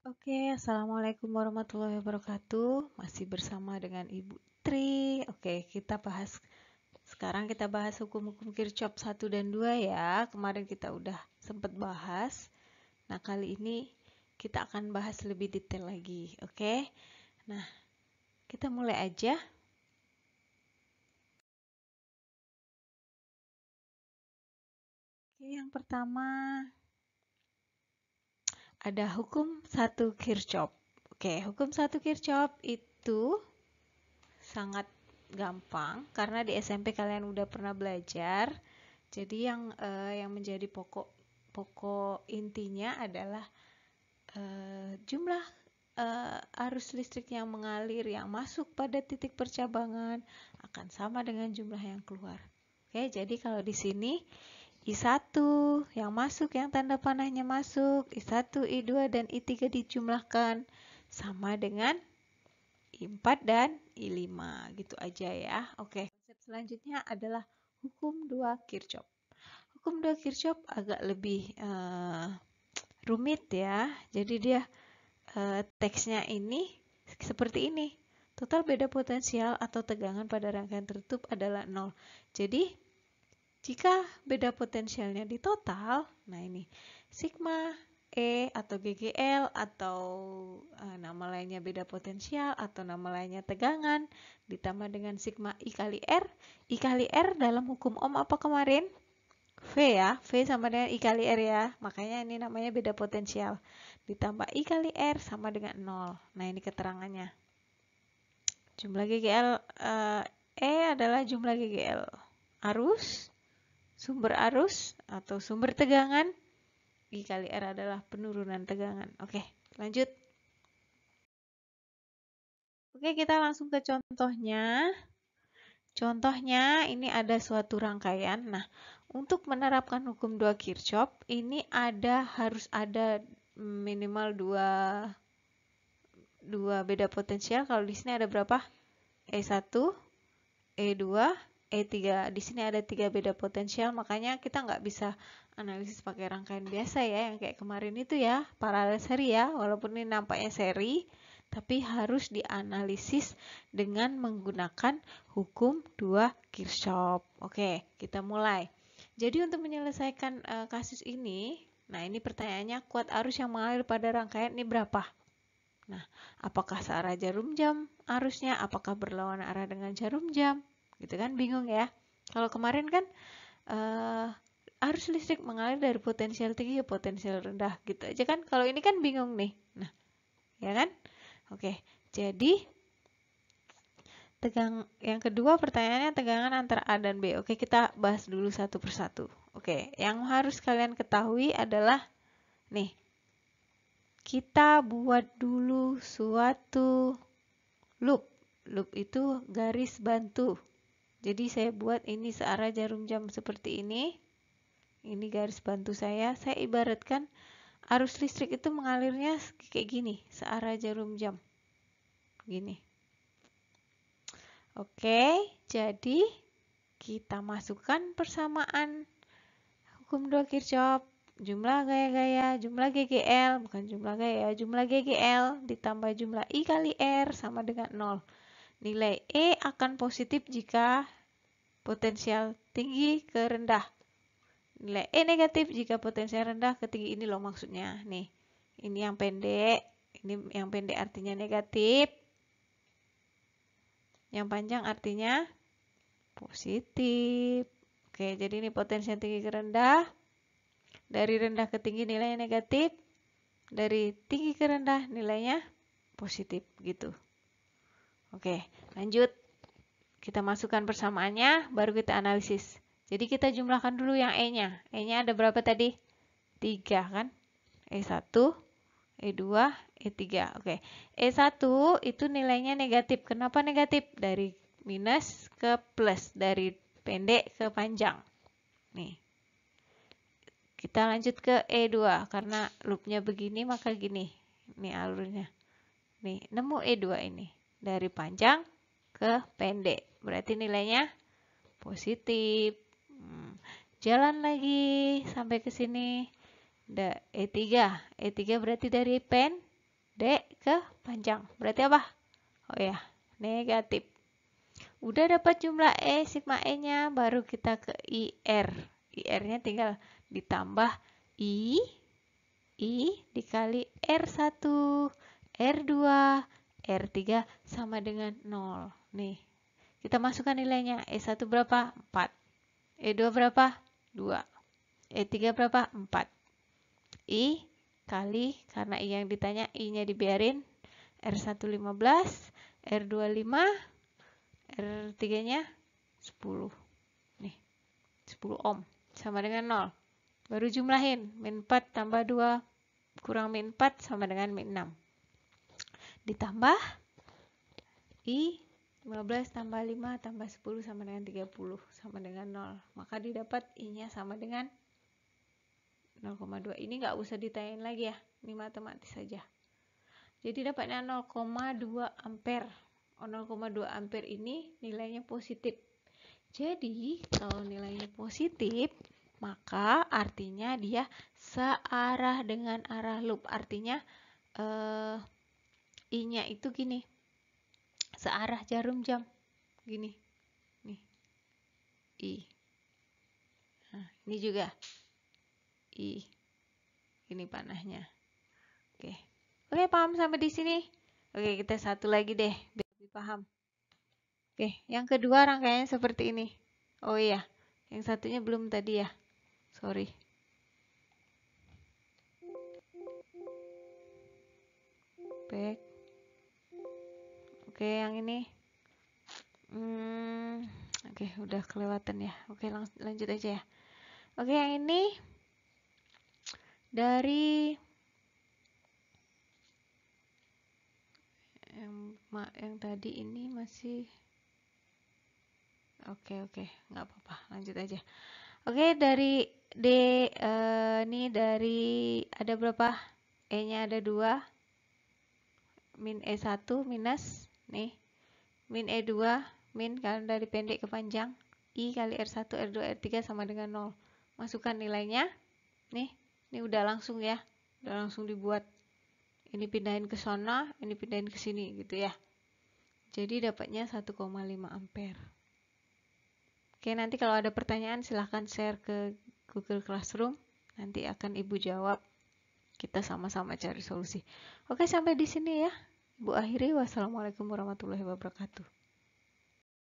Oke, Assalamualaikum warahmatullahi wabarakatuh. Masih bersama dengan Ibu Tri. Oke, sekarang kita bahas hukum-hukum Kirchhoff 1 dan 2 ya. Kemarin kita udah sempat bahas. Nah, kali ini kita akan bahas lebih detail lagi. Oke. Nah, kita mulai aja. Oke, yang pertama ada hukum 1 Kirchhoff. Oke, hukum 1 Kirchhoff itu sangat gampang karena di SMP kalian udah pernah belajar. Jadi yang menjadi pokok intinya adalah jumlah arus listrik yang mengalir yang masuk pada titik percabangan akan sama dengan jumlah yang keluar. Oke, jadi kalau di sini I1 yang masuk, yang tanda panahnya masuk, I1, I2 dan I3 dijumlahkan sama dengan I4 dan I5 gitu aja ya. Oke, konsep selanjutnya adalah hukum 2 Kirchhoff. Hukum 2 Kirchhoff agak lebih rumit ya. Jadi dia teksnya ini seperti ini. Total beda potensial atau tegangan pada rangkaian tertutup adalah 0. Jadi jika beda potensialnya di total, nah ini sigma E atau GGL atau nama lainnya beda potensial atau nama lainnya tegangan ditambah dengan sigma I kali R. I kali R dalam hukum Ohm apa kemarin? V ya, V sama dengan I kali R ya. Makanya ini namanya beda potensial. Ditambah I kali R sama dengan 0. Nah, ini keterangannya. Jumlah GGL E adalah jumlah GGL arus, sumber arus atau sumber tegangan. I kali R adalah penurunan tegangan. Oke, lanjut. Oke, kita langsung ke contohnya. Contohnya ini ada suatu rangkaian. Nah, untuk menerapkan hukum 2 Kirchhoff ini harus ada minimal dua beda potensial. Kalau di sini ada berapa? E1, E2, E3. Di sini ada 3 beda potensial, makanya kita nggak bisa analisis pakai rangkaian biasa ya, yang kayak kemarin itu ya, paralel seri ya. Walaupun ini nampaknya seri, tapi harus dianalisis dengan menggunakan hukum 2 Kirchhoff. Oke, kita mulai. Jadi untuk menyelesaikan kasus ini, nah ini pertanyaannya, kuat arus yang mengalir pada rangkaian ini berapa? Nah, apakah searah jarum jam arusnya? Apakah berlawanan arah dengan jarum jam? Gitu kan, bingung ya. Kalau kemarin kan arus listrik mengalir dari potensial tinggi ke potensial rendah, gitu aja kan. Kalau ini kan bingung nih. Nah, ya kan? Oke, jadi yang kedua pertanyaannya tegangan antara A dan B. Oke, kita bahas dulu satu persatu. Oke, yang harus kalian ketahui adalah nih, kita buat dulu suatu loop. Loop itu garis bantu. Jadi saya buat ini searah jarum jam seperti ini. Ini garis bantu saya. Saya ibaratkan arus listrik itu mengalirnya kayak gini, searah jarum jam. Gini. Oke, jadi kita masukkan persamaan hukum 2 Kirchhoff. Jumlah gaya-gaya, jumlah GGL, bukan jumlah gaya, jumlah GGL ditambah jumlah I kali R sama dengan 0. Nilai E akan positif jika potensial tinggi ke rendah. Nilai E negatif jika potensial rendah ke tinggi. Ini loh maksudnya. Nih, ini yang pendek. Ini yang pendek artinya negatif. Yang panjang artinya positif. Oke, jadi ini potensial tinggi ke rendah. Dari rendah ke tinggi nilainya negatif. Dari tinggi ke rendah nilainya positif gitu. Oke, lanjut. Kita masukkan persamaannya, baru kita analisis. Jadi kita jumlahkan dulu yang E-nya. E-nya ada berapa tadi? 3 kan? E1, E2, E3. Oke. E1 itu nilainya negatif. Kenapa negatif? Dari minus ke plus. Dari pendek ke panjang. Nih. Kita lanjut ke E2. Karena loopnya begini, maka gini. Ini alurnya. Nih, nemu E2 ini. Dari panjang ke pendek. Berarti nilainya positif. Jalan lagi sampai ke sini. E3. E3 berarti dari D ke panjang. Berarti apa? Oh ya, negatif. Udah dapat jumlah E, sigma E-nya, baru kita ke IR. IR-nya tinggal ditambah I dikali R1, R2, R3 sama dengan 0. Nih, kita masukkan nilainya. E1 berapa? 4. E2 berapa? 2. E3 berapa? 4. I kali, karena I yang ditanya, I-nya dibiarin. R1 15, R2 5, R3-nya 10. Nih, 10 ohm. Sama dengan 0. Baru jumlahin. Min 4 tambah 2 kurang min 4 sama dengan min 6. Ditambah I 15 tambah 5 tambah 10 sama dengan 30 sama dengan 0. Maka didapat I-nya sama dengan 0,2. Ini nggak usah ditanyain lagi ya. Ini matematis saja. Jadi dapatnya 0,2 ampere. 0,2 ampere ini nilainya positif. Jadi kalau nilainya positif, maka artinya dia searah dengan arah loop. Artinya I-nya itu gini. Searah jarum jam. Gini. Nih. I. Nah, ini juga I. Ini panahnya. Oke. Oke, paham sampai di sini? Oke, kita satu lagi deh biar lebih paham. Oke, yang kedua rangkaiannya seperti ini. Oh iya, yang satunya belum tadi ya. Sorry. Back. Oke, yang ini. Oke, udah kelewatan ya. Oke, lanjut aja ya. Oke, yang ini dari yang tadi ini masih oke, nggak apa-apa, lanjut aja. Oke, dari ini dari ada berapa? E-nya ada 2. Min E1 minus nih. Min E2 min karena dari pendek ke panjang. I kali R1, R2, R3 sama dengan 0. Masukkan nilainya. Nih, ini udah langsung ya. Udah langsung dibuat. Ini pindahin ke sana, ini pindahin ke sini gitu ya. Jadi dapatnya 1,5 ampere. Oke, nanti kalau ada pertanyaan silahkan share ke Google Classroom. Nanti akan Ibu jawab. Kita sama-sama cari solusi. Oke, sampai di sini ya. Ibu akhiri. Wassalamualaikum warahmatullahi wabarakatuh.